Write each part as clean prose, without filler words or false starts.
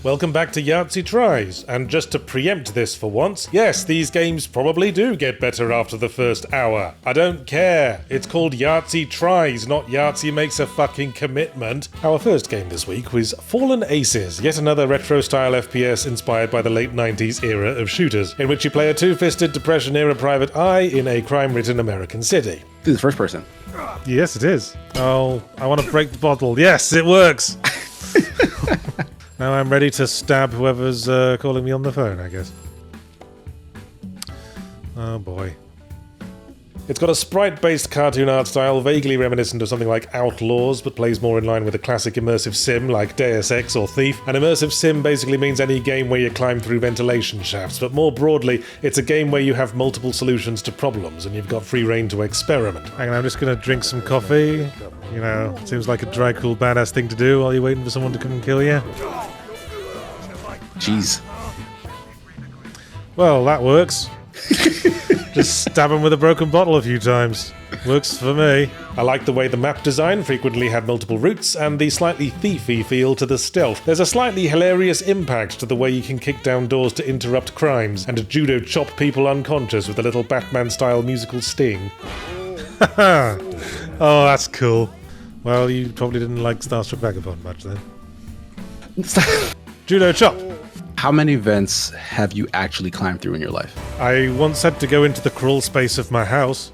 Welcome back to Yahtzee Tries, and just to preempt this for once, yes, these games probably do get better after the first hour. I don't care. It's called Yahtzee Tries, not Yahtzee Makes a Fucking Commitment. Our first game this week was Fallen Aces, yet another retro-style FPS inspired by the late 90s era of shooters, in which you play a two-fisted Depression-era private eye in a crime-ridden American city. This is first person. Yes, it is. Oh, I want to break the bottle. Yes, it works! Now I'm ready to stab whoever's calling me on the phone, I guess. Oh boy. It's got a sprite-based cartoon art style, vaguely reminiscent of something like Outlaws, but plays more in line with a classic immersive sim like Deus Ex or Thief. An immersive sim basically means any game where you climb through ventilation shafts, but more broadly, it's a game where you have multiple solutions to problems, and you've got free reign to experiment. Hang on, I'm just gonna drink some coffee. You know, seems like a dry, cool, badass thing to do while you're waiting for someone to come and kill you. Jeez. Well, that works. Just stab him with a broken bottle a few times. Works for me. I like the way the map design frequently had multiple routes and the slightly thiefy feel to the stealth. There's a slightly hilarious impact to the way you can kick down doors to interrupt crimes and judo chop people unconscious with a little Batman-style musical sting. Oh, that's cool. Well, you probably didn't like Starstruck Vagabond much then. Judo chop! How many vents have you actually climbed through in your life? I once had to go into the crawl space of my house.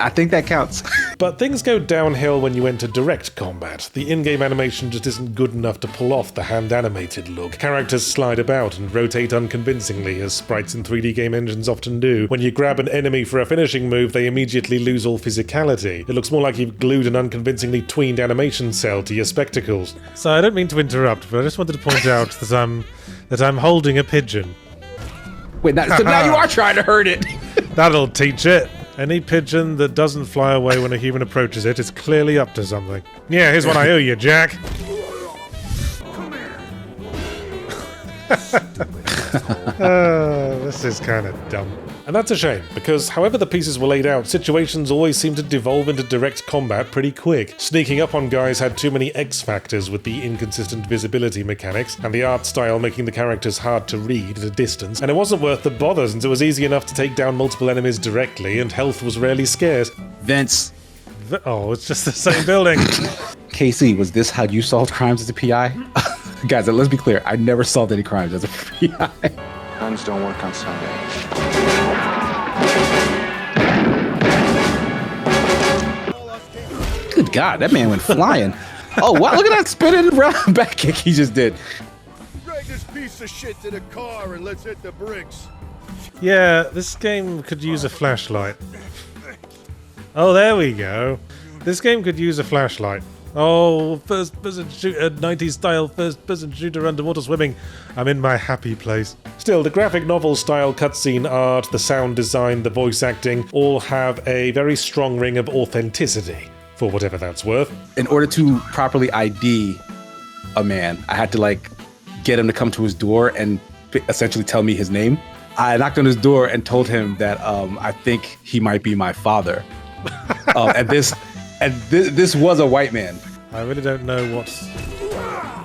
I think that counts. But things go downhill when you enter direct combat. The in-game animation just isn't good enough to pull off the hand-animated look. Characters slide about and rotate unconvincingly, as sprites in 3D game engines often do. When you grab an enemy for a finishing move, they immediately lose all physicality. It looks more like you've glued an unconvincingly tweened animation cell to your spectacles. So I don't mean to interrupt, but I just wanted to point out that I'm holding a pigeon. Wait, so now you are trying to hurt it. That'll teach it. Any pigeon that doesn't fly away when a human approaches it is clearly up to something. Yeah, here's what I owe you, Jack. This is kind of dumb. And that's a shame, because however the pieces were laid out, situations always seem to devolve into direct combat pretty quick. Sneaking up on guys had too many X factors with the inconsistent visibility mechanics, and the art style making the characters hard to read at a distance, and it wasn't worth the bother since it was easy enough to take down multiple enemies directly, and health was rarely scarce. Vents. Oh, it's just the same building. KC, was this how you solved crimes as a PI? Guys, let's be clear, I never solved any crimes as a PI. Guns don't work on Sunday. Good God, that man went flying. Oh, wow, look at that spinning round back kick he just did. Drag this piece of shit to the car and let's hit the bricks. Yeah, this game could use a flashlight. Oh, there we go. This game could use a flashlight. Oh, first-person shooter, 90s style first-person shooter underwater swimming. I'm in my happy place. Still, the graphic novel-style cutscene art, the sound design, the voice acting, all have a very strong ring of authenticity, for whatever that's worth. In order to properly ID a man, I had to, get him to come to his door and essentially tell me his name. I knocked on his door and told him that I think he might be my father. And this was a white man. I really don't know what's...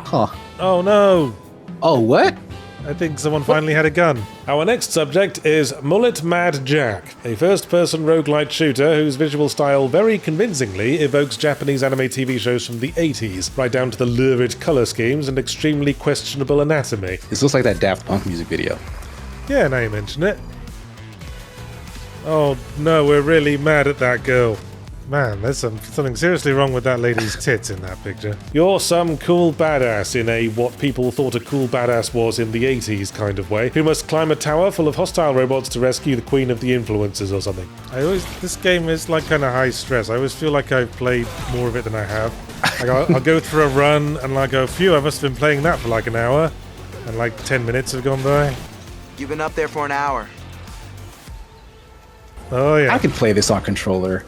Huh. Oh no! Oh, what? I think someone finally had a gun. Our next subject is Mullet Mad Jack, a first-person roguelite shooter whose visual style very convincingly evokes Japanese anime TV shows from the 80s, right down to the lurid color schemes and extremely questionable anatomy. This looks like that Daft Punk music video. Yeah, now you mention it. Oh no, we're really mad at that girl. Man, there's something seriously wrong with that lady's tits in that picture. You're some cool badass in a what people thought a cool badass was in the 80s kind of way, who must climb a tower full of hostile robots to rescue the queen of the influencers or something. This game is kind of high stress. I always feel like I've played more of it than I have. I'll go through a run and go, phew, I must have been playing that for an hour, and 10 minutes have gone by. You've been up there for an hour. Oh yeah. I could play this on controller.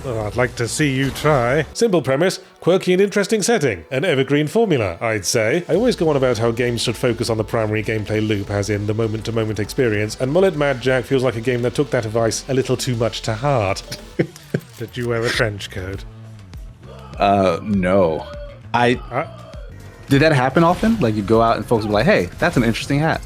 Oh, I'd like to see you try. Simple premise, quirky and interesting setting. An evergreen formula, I'd say. I always go on about how games should focus on the primary gameplay loop, as in the moment-to-moment experience, and Mullet Mad Jack feels like a game that took that advice a little too much to heart. Did you wear a trench coat? No. Did that happen often? Like, you go out and folks will be like, hey, that's an interesting hat.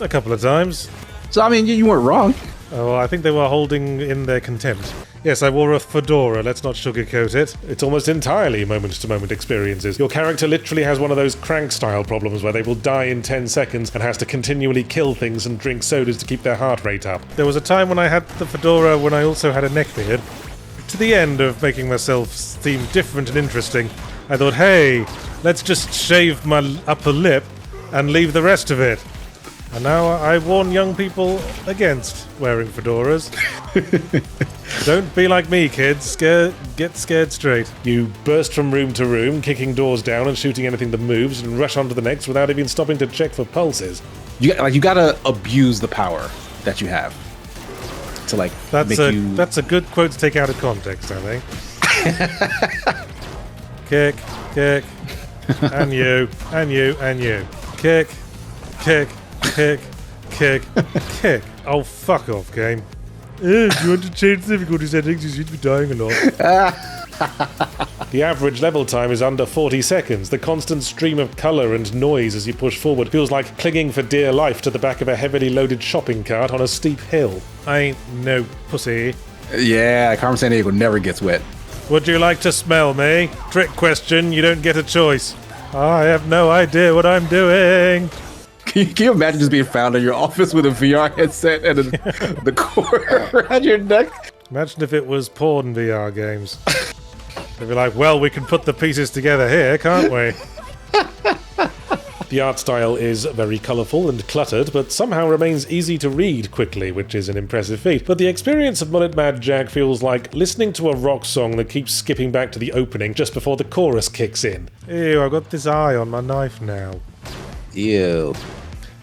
A couple of times. So, I mean, you weren't wrong. Oh, I think they were holding in their contempt. Yes, I wore a fedora, let's not sugarcoat it. It's almost entirely moment-to-moment experiences. Your character literally has one of those crank-style problems where they will die in 10 seconds and has to continually kill things and drink sodas to keep their heart rate up. There was a time when I had the fedora when I also had a neckbeard. To the end of making myself seem different and interesting, I thought, hey, let's just shave my upper lip and leave the rest of it. And now I warn young people against wearing fedoras. Don't be like me, kids. Get scared straight. You burst from room to room, kicking doors down and shooting anything that moves, and rush on to the next without even stopping to check for pulses. You gotta abuse the power that you have to That's a good quote to take out of context, I think. Kick, and you. Kick. Kick. Oh, fuck off, game. Do you want to change the difficulty settings? You seem to be dying a lot. The average level time is under 40 seconds. The constant stream of colour and noise as you push forward feels like clinging for dear life to the back of a heavily loaded shopping cart on a steep hill. I ain't no pussy. Yeah, Carmen Sandiego never gets wet. Would you like to smell me? Trick question, you don't get a choice. I have no idea what I'm doing. Can you imagine just being found in your office with a VR headset and the cord around your neck? Imagine if it was porn VR games. They'd be like, well, we can put the pieces together here, can't we? The art style is very colourful and cluttered, but somehow remains easy to read quickly, which is an impressive feat. But the experience of Mullet Mad Jack feels like listening to a rock song that keeps skipping back to the opening just before the chorus kicks in. Ew, I've got this eye on my knife now. Ew.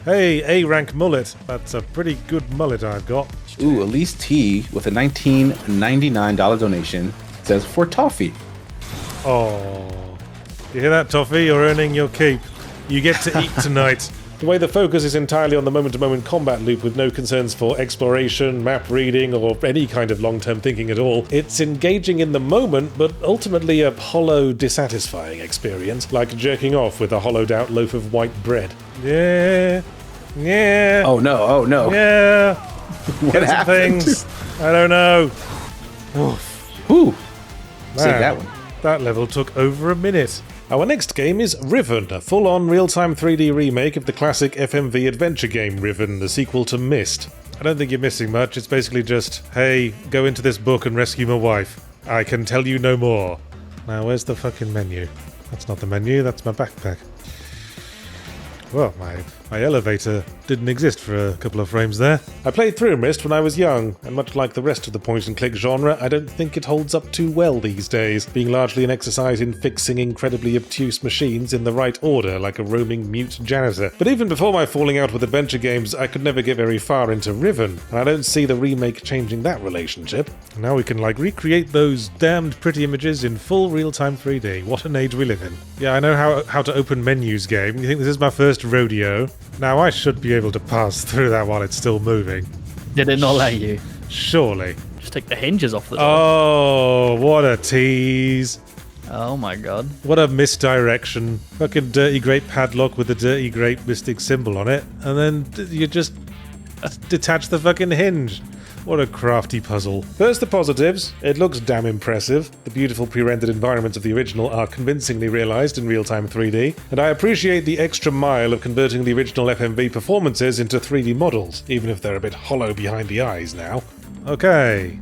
Hey, A-rank mullet. That's a pretty good mullet I've got. Ooh, Elise T with a $19.99 donation says for toffee. Oh, you hear that, Toffee? You're earning your keep. You get to eat tonight. The way the focus is entirely on the moment-to-moment combat loop with no concerns for exploration, map reading, or any kind of long-term thinking at all, it's engaging in the moment, but ultimately a hollow, dissatisfying experience, like jerking off with a hollowed-out loaf of white bread. Yeah. Oh no. Yeah. What happened? Things. I don't know. Ooh. Man, Save that one. That level took over a minute. Our next game is Riven, a full-on real-time 3D remake of the classic FMV adventure game Riven, the sequel to Myst. I don't think you're missing much, it's basically just, hey, go into this book and rescue my wife. I can tell you no more. Now, where's the fucking menu? That's not the menu, that's my backpack. Well, my elevator didn't exist for a couple of frames there. I played through Myst when I was young, and much like the rest of the point-and-click genre, I don't think it holds up too well these days, being largely an exercise in fixing incredibly obtuse machines in the right order, like a roaming mute janitor. But even before my falling out with adventure games, I could never get very far into Riven, and I don't see the remake changing that relationship. Now we can, recreate those damned pretty images in full real-time 3D. What an age we live in. Yeah, I know how to open menus game. You think this is my first rodeo? Now I should be able to pass through that while it's still moving. Did it not let you? Surely. Just take the hinges off the door. Oh, what a tease. Oh my god. What a misdirection. Fucking dirty great padlock with a dirty great mystic symbol on it, and then you just detach the fucking hinge. What a crafty puzzle. First the positives. It looks damn impressive. The beautiful pre-rendered environments of the original are convincingly realised in real-time 3D, and I appreciate the extra mile of converting the original FMV performances into 3D models, even if they're a bit hollow behind the eyes now. Okay.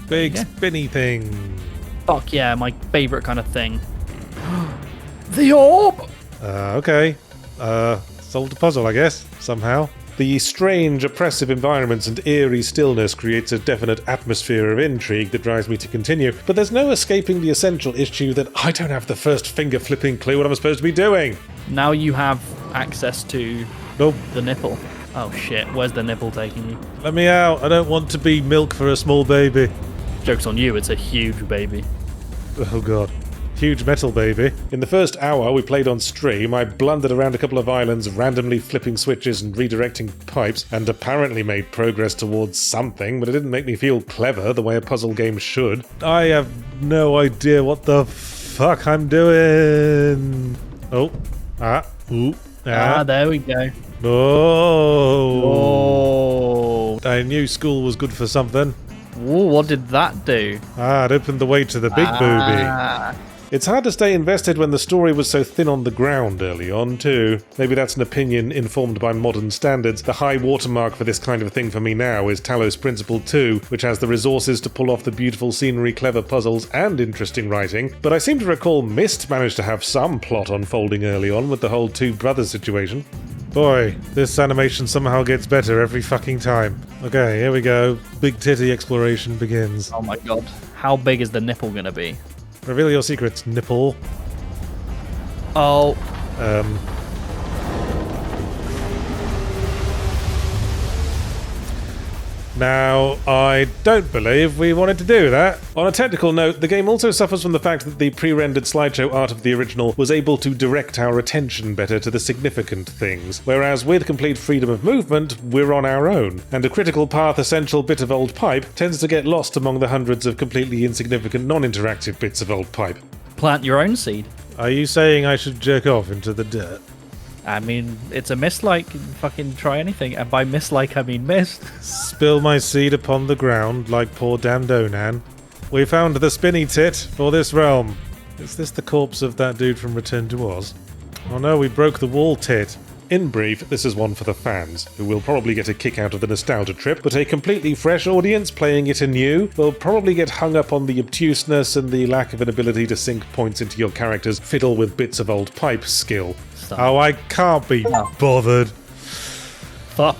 Big spinny thing. Fuck yeah, my favourite kind of thing. The orb! Okay. Solved the puzzle, I guess, somehow. The strange, oppressive environments and eerie stillness creates a definite atmosphere of intrigue that drives me to continue, but there's no escaping the essential issue that I don't have the first finger-flipping clue what I'm supposed to be doing. Now you have access to Nope. the nipple. Oh shit, where's the nipple taking you? Let me out. I don't want to be milk for a small baby. Joke's on you, it's a huge baby. Oh god. Huge metal baby. In the first hour we played on stream, I blundered around a couple of islands, randomly flipping switches and redirecting pipes, and apparently made progress towards something, but it didn't make me feel clever the way a puzzle game should. I have no idea what the fuck I'm doing. Oh, There we go. No. Oh. I knew school was good for something. Ooh, what did that do? It opened the way to the big booby. It's hard to stay invested when the story was so thin on the ground early on, too. Maybe that's an opinion informed by modern standards. The high watermark for this kind of thing for me now is Talos Principle 2, which has the resources to pull off the beautiful scenery, clever puzzles, and interesting writing. But I seem to recall Myst managed to have some plot unfolding early on with the whole two brothers situation. Boy, this animation somehow gets better every fucking time. Okay, here we go. Big titty exploration begins. Oh my god. How big is the nipple gonna be? Reveal your secrets, nipple. Oh. Now, I don't believe we wanted to do that. On a technical note, the game also suffers from the fact that the pre-rendered slideshow art of the original was able to direct our attention better to the significant things, whereas with complete freedom of movement, we're on our own, and a critical path essential bit of old pipe tends to get lost among the hundreds of completely insignificant non-interactive bits of old pipe. Plant your own seed. Are you saying I should jerk off into the dirt? I mean, it's a mislike. Fucking try anything. And by mislike, I mean mist. Spill my seed upon the ground like poor damn Donan. We found the spinny tit for this realm. Is this the corpse of that dude from Return to Oz? Oh no, we broke the wall tit. In brief, this is one for the fans, who will probably get a kick out of the nostalgia trip, but a completely fresh audience playing it anew will probably get hung up on the obtuseness and the lack of an ability to sink points into your character's fiddle with bits of old pipe skill. Stop. Oh, I can't be bothered. Fuck.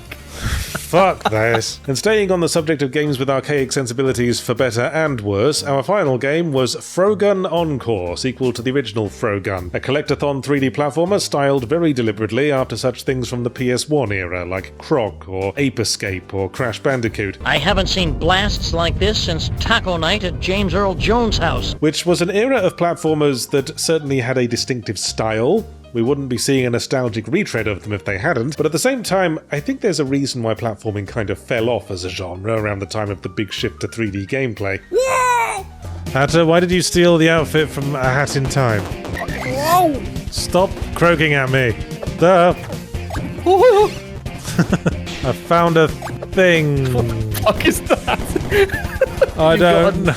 Fuck this. And staying on the subject of games with archaic sensibilities for better and worse, our final game was Frogun Encore, sequel to the original Frogun, a collectathon 3D platformer styled very deliberately after such things from the PS1 era, like Croc or Ape Escape or Crash Bandicoot. I haven't seen blasts like this since Taco Night at James Earl Jones' house. Which was an era of platformers that certainly had a distinctive style. We wouldn't be seeing a nostalgic retread of them if they hadn't, but at the same time, I think there's a reason why platforming kind of fell off as a genre around the time of the big shift to 3D gameplay. Yeah! Hatter, why did you steal the outfit from A Hat in Time? Whoa! Stop croaking at me. Duh. I found a thing. What the fuck is that? I don't know.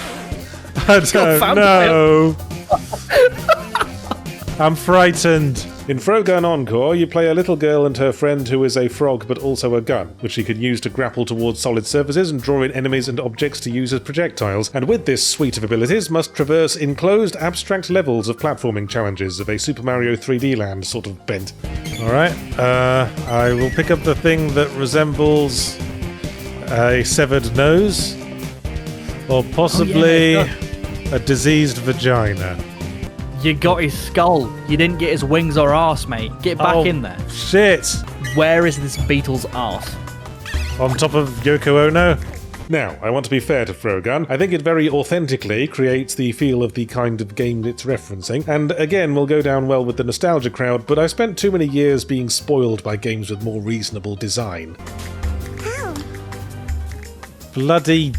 I'm frightened. In Frogun Encore, you play a little girl and her friend who is a frog but also a gun, which she can use to grapple towards solid surfaces and draw in enemies and objects to use as projectiles, and with this suite of abilities must traverse enclosed abstract levels of platforming challenges of a Super Mario 3D Land sort of bent. Alright, I will pick up the thing that resembles a severed nose, or possibly a diseased vagina. You got his skull. You didn't get his wings or arse, mate. Get back in there. Shit! Where is this beetle's arse? On top of Yoko Ono? Now, I want to be fair to Frogun. I think it very authentically creates the feel of the kind of game it's referencing, and again will go down well with the nostalgia crowd, but I spent too many years being spoiled by games with more reasonable design. Ow. Bloody.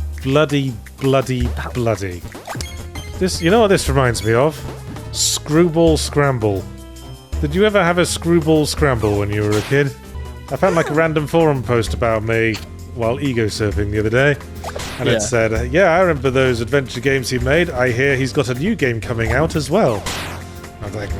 This, you know what this reminds me of? Screwball Scramble. Did you ever have a Screwball Scramble when you were a kid? I found like a random forum post about me while ego surfing the other day, and it said, yeah, I remember those adventure games he made. I hear he's got a new game coming out as well. I was like,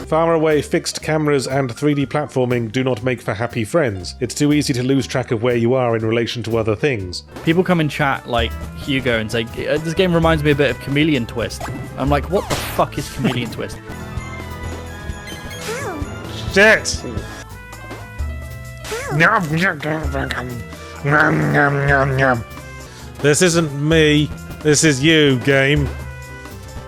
far away fixed cameras and 3D platforming do not make for happy friends. It's too easy to lose track of where you are in relation to other things. People come in chat like Hugo and say, this game reminds me a bit of Chameleon Twist. I'm like, what the fuck is Chameleon Twist? Shit! This isn't me. This is you, game.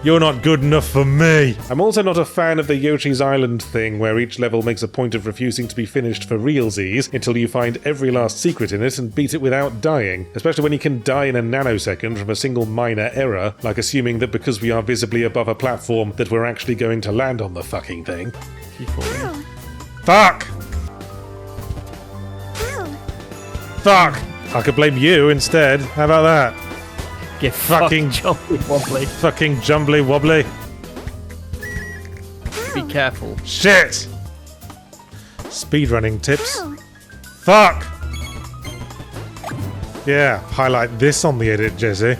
You're not good enough for me. I'm also not a fan of the Yoshi's Island thing, where each level makes a point of refusing to be finished for realsies until you find every last secret in it and beat it without dying. Especially when you can die in a nanosecond from a single minor error, like assuming that because we are visibly above a platform that we're actually going to land on the fucking thing. Ow. Fuck! Ow. Fuck! I could blame you instead. How about that? Get Fucking jumbly wobbly. Fucking jumbly wobbly. be careful. Shit! Speedrunning tips. Ow. Fuck! Yeah, highlight this on the edit, Jesse.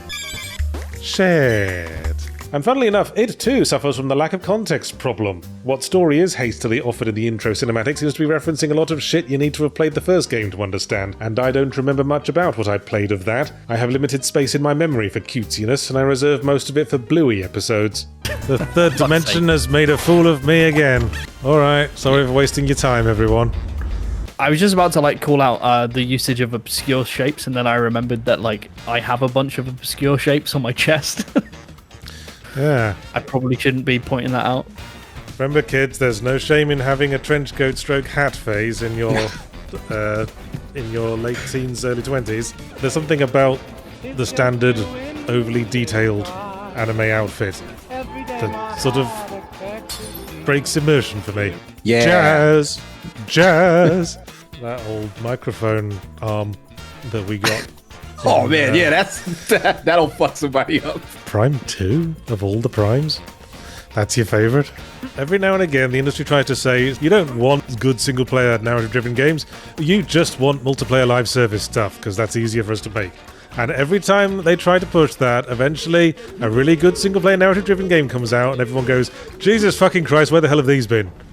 Shit. And funnily enough, it too suffers from the lack of context problem. What story is hastily offered in the intro cinematic seems to be referencing a lot of shit you need to have played the first game to understand, and I don't remember much about what I played of that. I have limited space in my memory for cutesiness, and I reserve most of it for Bluey episodes. The third dimension has made a fool of me again. Alright, sorry for wasting your time, everyone. I was just about to like call out the usage of obscure shapes, and then I remembered that like I have a bunch of obscure shapes on my chest. Yeah. I probably shouldn't be pointing that out. Remember, kids, there's no shame in having a trench coat stroke hat phase in your late teens, early 20s. There's something about the standard, overly detailed anime outfit that sort of breaks immersion for me. Yeah. Jazz! Jazz! That old microphone arm that we got. Oh man, yeah, that'll fuck somebody up. Prime 2 of all the primes? That's your favourite? Every now and again, the industry tries to say, you don't want good single-player narrative-driven games, you just want multiplayer live service stuff, because that's easier for us to make. And every time they try to push that, eventually a really good single-player narrative-driven game comes out, and everyone goes, Jesus fucking Christ, where the hell have these been?